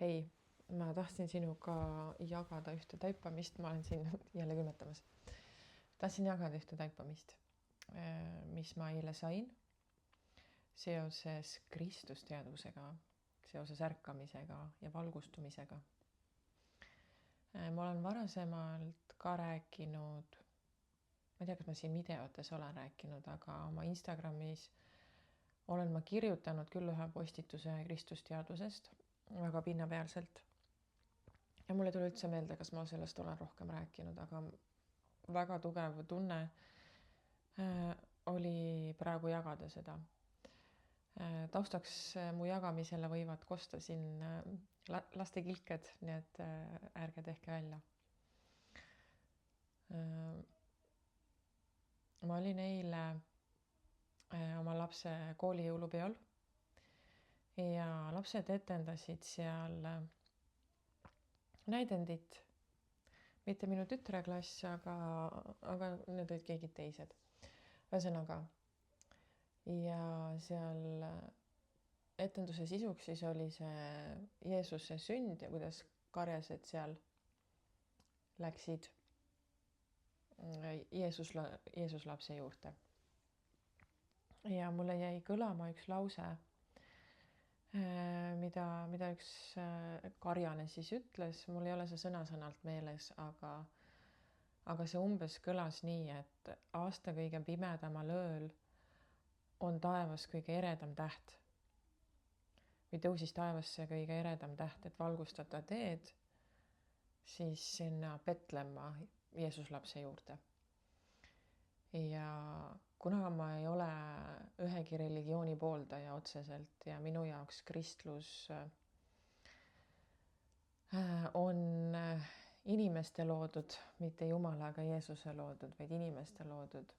Hei, ma tahtsin sinuga jagada ühte taipamist, ma olen siin jälle külmetamas. Tahtsin jagada ühte taipamist, mis ma eile sain seoses Kristusteadvusega, seoses ärkamisega ja valgustumisega. Ma olen varasemalt ka rääkinud, ma ei tea, kas ma siin videotes olen rääkinud, aga oma Instagramis olen ma kirjutanud küll ühe postituse Kristusteadvusest väga pinnapealselt. Ja mulle tuli üldse meelde, kas ma sellest olen rohkem rääkinud, aga väga tugev tunne oli praegu jagada seda. Taustaks mu jagamisele võivad kosta siin laste kilked, nii et ärge tehke välja. Ma olin eile oma lapse koolijõulupeol ja lapsed etendasid seal näidendit, mitte minu tütreklass, aga need olid keegi teised. Ühesõnaga, ja seal etenduse sisuks siis oli see Jeesuse sünd ja kuidas karjased seal läksid Jeesus lapse juurde. Ja mulle jäi kõlama üks lause, mida üks karjane siis ütles. Mul ei ole see sõna-sõnalt meeles, aga see umbes kõlas nii, et aasta kõige pimedamal ööl on taevas kõige eredam täht või tõusis taevasse kõige eredam täht, et valgustada teed siis sinna Petlemma Jeesus lapse juurde. Ja kuna ma ei ole ühegi religiooni pooldaja otseselt ja minu jaoks kristlus on inimeste loodud, mitte Jumalaga Jeesuse loodud, vaid inimeste loodud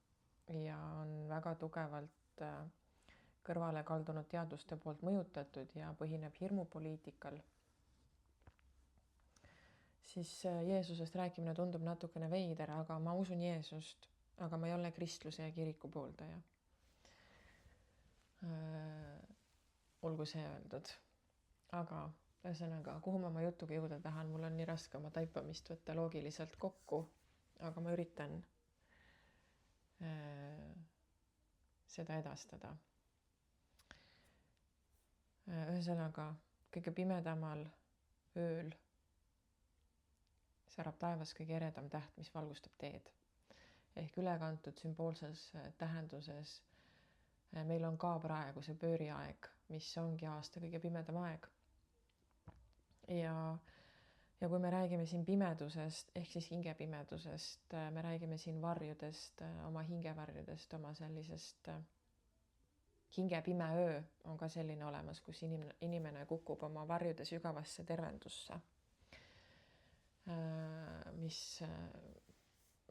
ja on väga tugevalt kõrvale kaldunud teaduste poolt mõjutatud ja põhineb hirmupoliitikal, siis Jeesusest rääkimine tundub natukene veider, aga ma usun Jeesust, aga ma ei ole kristluse ja kiriku pooldaja. Olgu see öeldud. Aga ühesõnaga, kuhu ma oma jutuga jõuda tahan, mul on nii raske oma taipamist võtta loogiliselt kokku, aga ma üritan seda edastada. Ühesõnaga, kõige pimedamal ööl särab taevas kõige eredam täht, mis valgustab teed. Ehk ülekantud sümboolses tähenduses meil on ka praegu see pööriaeg, mis ongi aasta kõige pimedam aeg. Ja kui me räägime siin pimedusest, ehk siis hingepimedusest, me räägime siin varjudest, oma hingevarjudest, oma sellisest hingepime öö on ka selline olemas, kus inimene kukub oma varjude sügavasse tervendusse,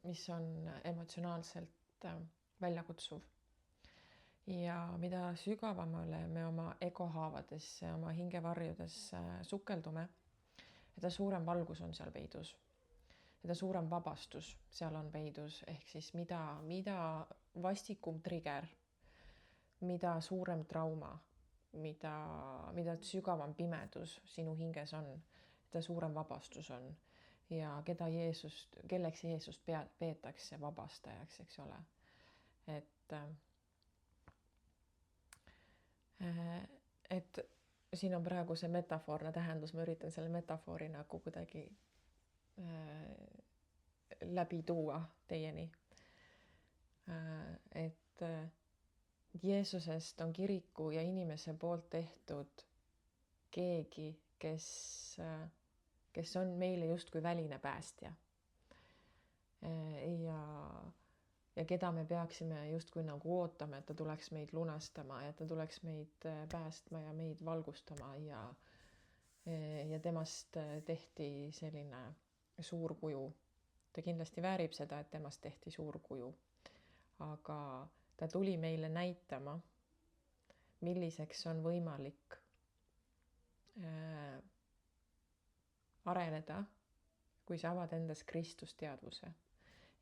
mis on emotsionaalselt väljakutsuv. Ja mida sügavamale me oma egohaavadesse, oma hingevarjudesse sukeldume, seda suurem valgus on seal peidus. Seda suurem vabastus seal on peidus, ehk siis mida vastikum trigger, mida suurem trauma, mida sügavam pimedus sinu hinges on, seda suurem vabastus on. Ja kelleks Jeesust peetakse vabastajaks, eks ole. Et siin on praegu see metafoorne tähendus, ma üritan selle metafoori nagu kuidagi läbi tuua teieni. Et Jeesusest on kiriku ja inimese poolt tehtud keegi, kes on meile justkui väline päästja. Ja keda me peaksime justkui nagu ootama, et ta tuleks meid lunastama ja ta tuleks meid päästma ja meid valgustama ja temast tehti selline suur kuju. Ta kindlasti väärib seda, et temast tehti suur kuju, aga ta tuli meile näitama, milliseks on võimalik areneda, kui sa avad endas Kristusteadvuse.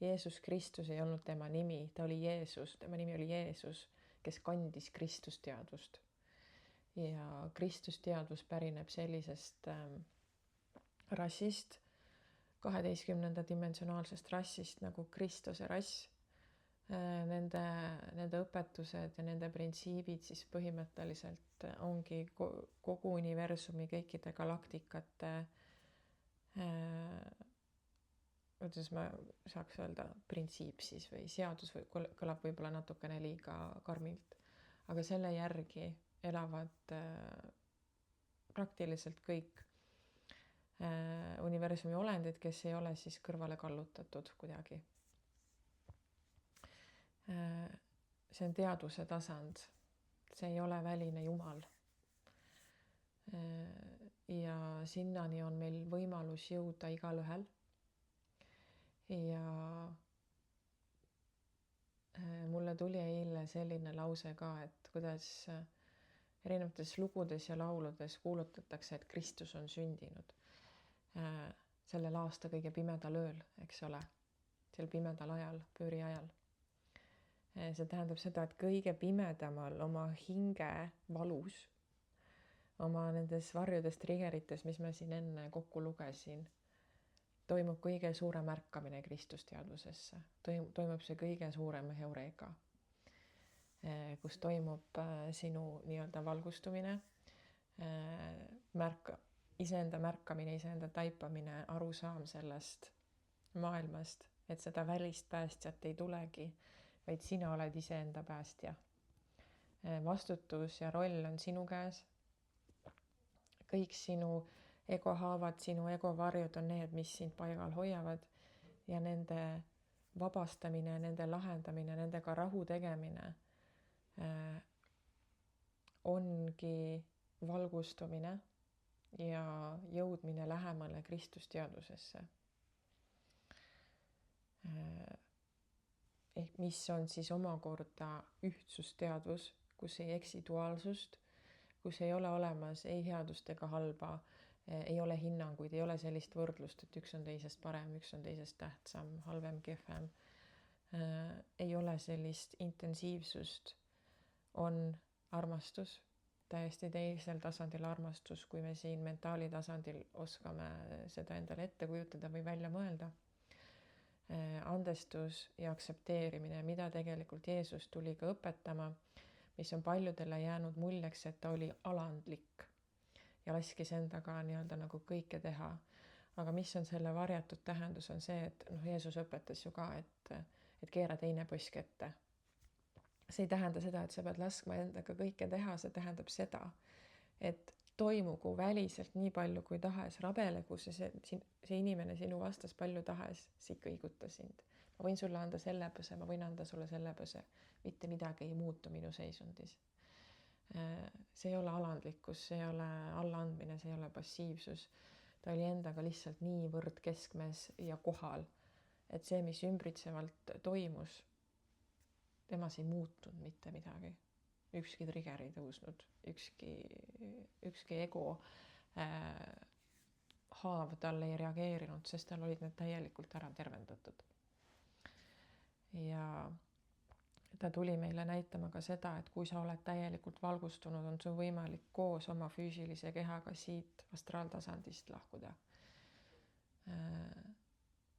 Jeesus Kristus ei olnud tema nimi, ta oli Jeesus, tema nimi oli Jeesus, kes kandis Kristusteadvust. ja kristusteadus pärineb sellisest rassist, 12. dimensionaalsest rassist nagu Kristuse rass. Nende õpetused ja nende printsiibid siis põhimõtteliselt ongi kogu universumi kõikide galaktikate, kuidas ma saaks öelda, printsiip siis või seadus või kõlab võib-olla natukene liiga karmilt, aga selle järgi elavad praktiliselt kõik universumi olendid, kes ei ole siis kõrvale kallutatud kuidagi. See on teaduse tasand, see ei ole väline jumal. Ja sinnani on meil võimalus jõuda igalühel. Ja mulle tuli eile selline lause ka, et kuidas erinevates lugudes ja lauludes kuulutatakse, et Kristus on sündinud sellel aasta kõige pimedal ööl, eks ole, sel pimedal ajal, pööri ajal. See tähendab seda, et kõige pimedamal oma hinge valus, oma nendes varjudes trigerites, mis ma siin enne kokku lugesin, toimub kõige suurem ärkamine kristusteadvusesse. Toimub see kõige suurem heureega, kus toimub sinu nii-öelda valgustumine, iseenda märkamine, iseenda taipamine, arusaam sellest maailmast, et seda välist päästjat ei tulegi, vaid sina oled iseenda päästja. Vastutus ja roll on sinu käes. Kõik sinu egohaavad, sinu egovarjud on need, mis sind paigal hoiavad ja nende vabastamine, nende lahendamine, nendega rahu tegemine ongi valgustumine ja jõudmine lähemale kristusteadvusesse. Ehk mis on siis omakorda ühtsusteadvus, kus ei eksi duaalsust, kus ei ole olemas ei headust ega halba, ei ole hinnanguid, ei ole sellist võrdlust, et üks on teisest parem, üks on teisest tähtsam, halvem, kehvem. Ei ole sellist intensiivsust, on armastus, täiesti teisel tasandil armastus, kui me siin mentaali tasandil oskame seda endale ette kujutada või välja mõelda. Andestus ja aktsepteerimine, mida tegelikult Jeesus tuli ka õpetama, mis on paljudele jäänud muljeks, et ta oli alandlik ja laskis endaga nii-öelda nagu kõike teha. Aga mis on selle varjatud tähendus, on see, et Jeesus õpetas ju ka, et keera teine põsk ette. See ei tähenda seda, et sa pead laskma endaga kõike teha, see tähendab seda, et toimugu väliselt nii palju kui tahes, rabelegu see inimene sinu vastas palju tahes, see ikka õiguta sind. Ma võin sulle anda selle põse, ma võin anda sulle selle põse, mitte midagi ei muutu minu seisundis. See ei ole alandlikkus, see ei ole allaandmine, see ei ole passiivsus. Ta oli endaga lihtsalt niivõrd keskmes ja kohal, et see, mis ümbritsevalt toimus, temas ei muutunud mitte midagi. Ükski trigger ei tõusnud, ükski ego haav talle ei reageerinud, sest tal olid need täielikult ära tervendatud. Ja ta tuli meile näitama ka seda, et kui sa oled täielikult valgustunud, on sul võimalik koos oma füüsilise kehaga siit astraaltasandist lahkuda.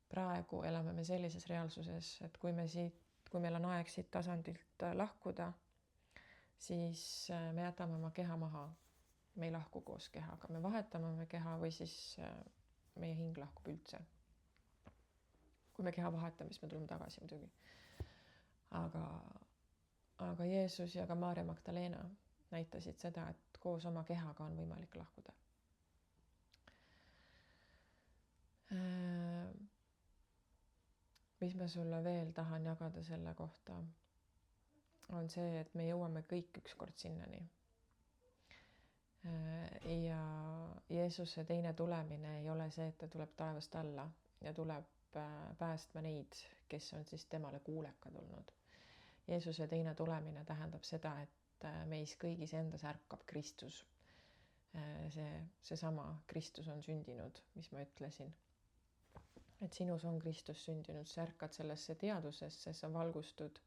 Praegu elame me sellises reaalsuses, et kui meil on aeg siit tasandilt lahkuda, siis me jätame oma keha maha. Me ei lahku koos kehaga, me vahetame oma keha või siis meie hing lahkub üldse. Kui me keha vahetame, siis me tuleme tagasi muidugi. Aga Jeesus ja ka Maarja Magdalena näitasid seda, et koos oma kehaga on võimalik lahkuda. Mis ma sulle veel tahan jagada selle kohta, on see, et me jõuame kõik ükskord sinnani. Ja Jeesuse teine tulemine ei ole see, et ta tuleb taevast alla ja tuleb päästma neid, kes on siis temale kuulekad olnud. Jeesuse teine tulemine tähendab seda, et meis kõigis endas ärkab Kristus. Seesama Kristus on sündinud, mis ma ütlesin. Et sinus on Kristus sündinud, sa ärkad sellesse teadusesse, sa valgustud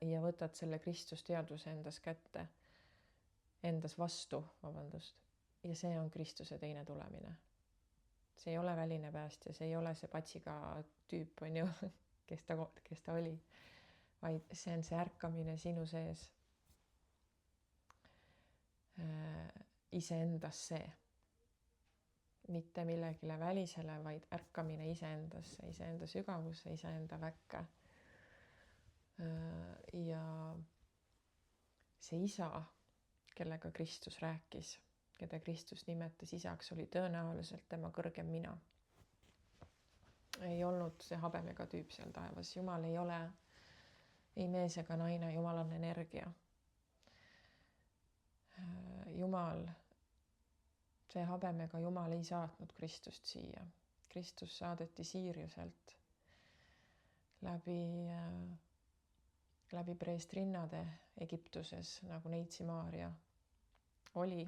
ja võtad selle Kristusteaduse endas kätte. endas vastu, ja see on Kristuse teine tulemine. See ei ole väline päästja, see ei ole see patsiga tüüp, on ju, kes ta oli, vaid see on see ärkamine sinu sees, iseendasse, mitte millegile välisele, vaid ärkamine iseendasse, iseenda sügavusse, iseenda väkke. Ja see isa, kellega Kristus rääkis, keda Kristus nimetas isaks, oli tõenäoliselt tema kõrgem mina. Ei olnud see habemega tüüp seal taevas. Jumal ei ole ei mees ega naine, Jumal on energia. Jumal, see habemega Jumal ei saatnud Kristust siia. Kristus saadeti Siiriuselt läbi preestrinnade Egiptuses, nagu Neitsi Maarja oli.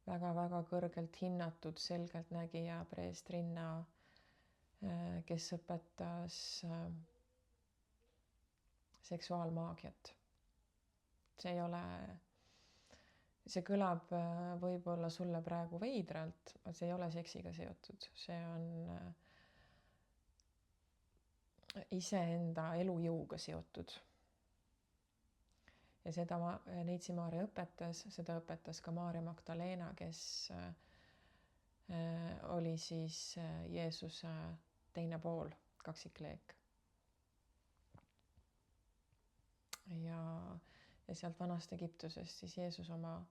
Väga kõrgelt hinnatud selgeltnägija preestrinna, kes õpetas seksuaalmaagiat. See kõlab võib-olla sulle praegu veidralt, aga see ei ole seksiga seotud. See on iseenda elujõuga seotud. Ja seda Neitsi Maarja õpetas, seda õpetas ka Maarja Magdalena, kes oli siis Jeesuse teine pool, kaksikleek. Ja sealt vanast Egiptusest siis Jeesus oma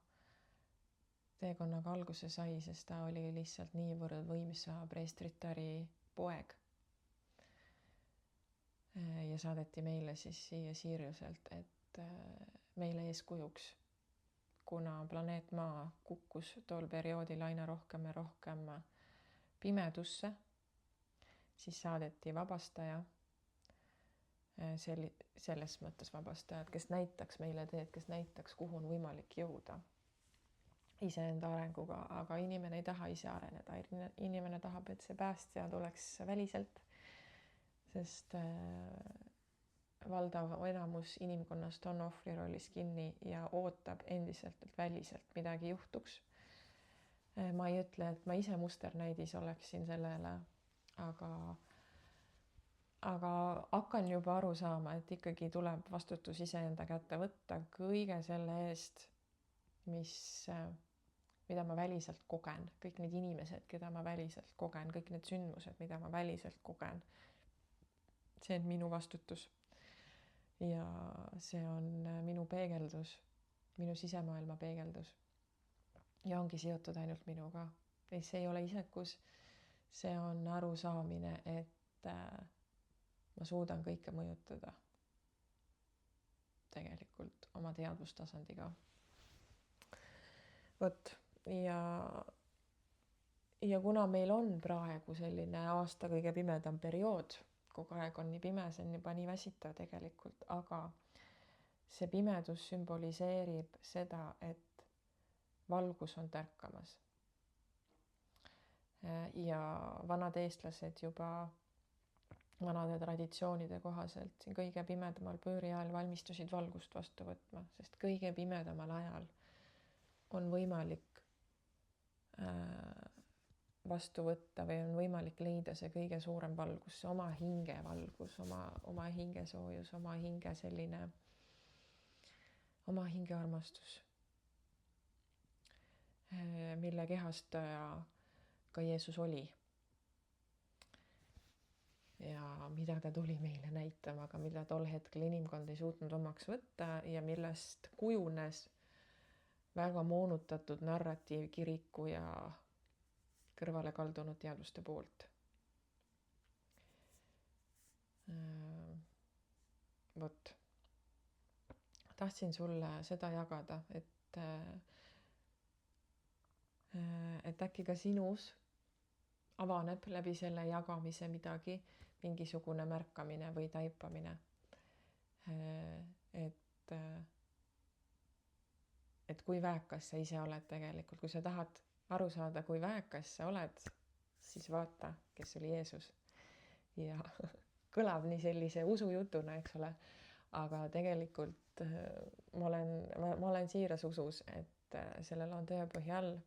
teekonnaga alguse sai, sest ta oli lihtsalt niivõrd võimsa preestritari poeg. Ja saadeti meile siis siia Siiriuselt, et meile eeskujuks, kuna planeet Maa kukkus tol perioodil aina rohkem ja rohkem pimedusse, siis saadeti vabastaja, selles mõttes vabastajad, kes näitaks meile teed, kes näitaks, kuhu on võimalik jõuda iseenda arenguga, aga inimene ei taha ise areneda. Inimene tahab, et see päästja tuleks väliselt, sest valdav enamus inimkonnast on ohvrirollis kinni ja ootab endiselt, et väliselt midagi juhtuks. Ma ei ütle, et ma ise musternäidis oleksin sellele, aga hakkan juba aru saama, et ikkagi tuleb vastutus iseenda kätte võtta kõige selle eest, mida ma väliselt kogen, kõik need inimesed, keda ma väliselt kogen, kõik need sündmused, mida ma väliselt kogen. See on minu vastutus. Ja see on minu peegeldus, minu sisemaailma peegeldus. Ja ongi seotud ainult minuga. See ei ole isekus, see on arusaamine, et ma suudan kõike mõjutada tegelikult oma teadvustasandiga. Vot, ja kuna meil on praegu selline aasta kõige pimedam periood, kogu aeg on nii pime, see on juba nii väsitav tegelikult, aga see pimedus sümboliseerib seda, et valgus on tärkamas. Ja vanad eestlased juba vanade traditsioonide kohaselt siin kõige pimedamal pööri ajal valmistusid valgust vastu võtma, sest kõige pimedamal ajal on võimalik vastu võtta või on võimalik leida see kõige suurem valgus, see oma hinge valgus, oma hinge soojus, oma hinge armastus, mille kehastaja ka Jeesus oli. Ja mida ta tuli meile näitama, aga mida tol hetkel inimkond ei suutnud omaks võtta ja millest kujunes väga moonutatud narratiiv kiriku ja kõrvale kaldunud teadvuste poolt. Vot. Tahtsin sulle seda jagada, et äkki ka sinus avaneb läbi selle jagamise midagi, mingisugune märkamine või taipamine. Et kui väekas sa ise oled tegelikult, kui sa tahad aru saada, kui väekas sa oled, siis vaata, kes oli Jeesus. Ja kõlab nii sellise usujutuna, eks ole, aga tegelikult ma olen siiras usus, et sellel on tõepõhi all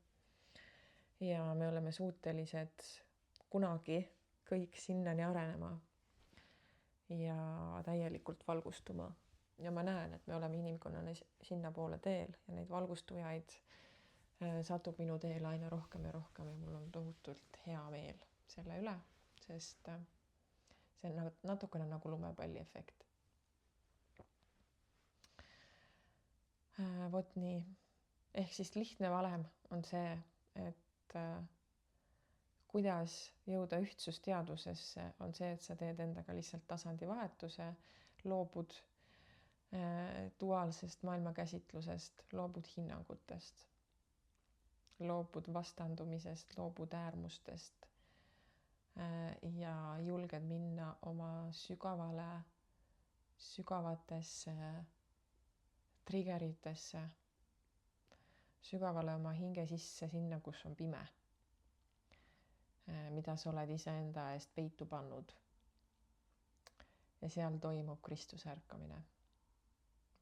ja me oleme suutelised kunagi kõik sinnani arenema ja täielikult valgustuma. Ja ma näen, et me oleme inimkonnana sinna poole teel ja neid valgustujaid satub minu teele aina rohkem ja rohkem ja mul on tohutult hea meel selle üle, sest see on natukene nagu lumepalli efekt. Vot nii. Ehk siis lihtne valem on see, et kuidas jõuda ühtsusteadvusesse, on see, et sa teed endaga lihtsalt tasandivahetuse, loobud duaalsest maailmakäsitlusest, loobud hinnangutest, loobud vastandumisest, loobud äärmustest ja julged minna oma sügavatesse triggeritesse, sügavale oma hinge sisse, sinna, kus on pime, mida sa oled iseenda eest peitu pannud. Ja seal toimub Kristuse ärkamine,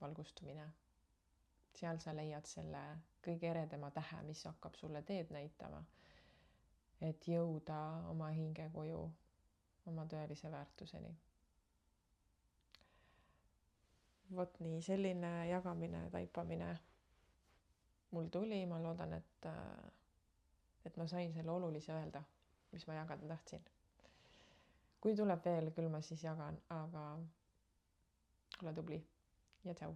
valgustumine. Seal sa leiad selle kõige eredama tähe, mis hakkab sulle teed näitama, et jõuda oma hinge koju, oma tõelise väärtuseni. Vot nii, selline jagamine, taipamine mul tuli, ma loodan, et ma sain selle olulise öelda, mis ma jagada tahtsin. Kui tuleb veel, küll ma siis jagan, aga ole tubli ja tšau.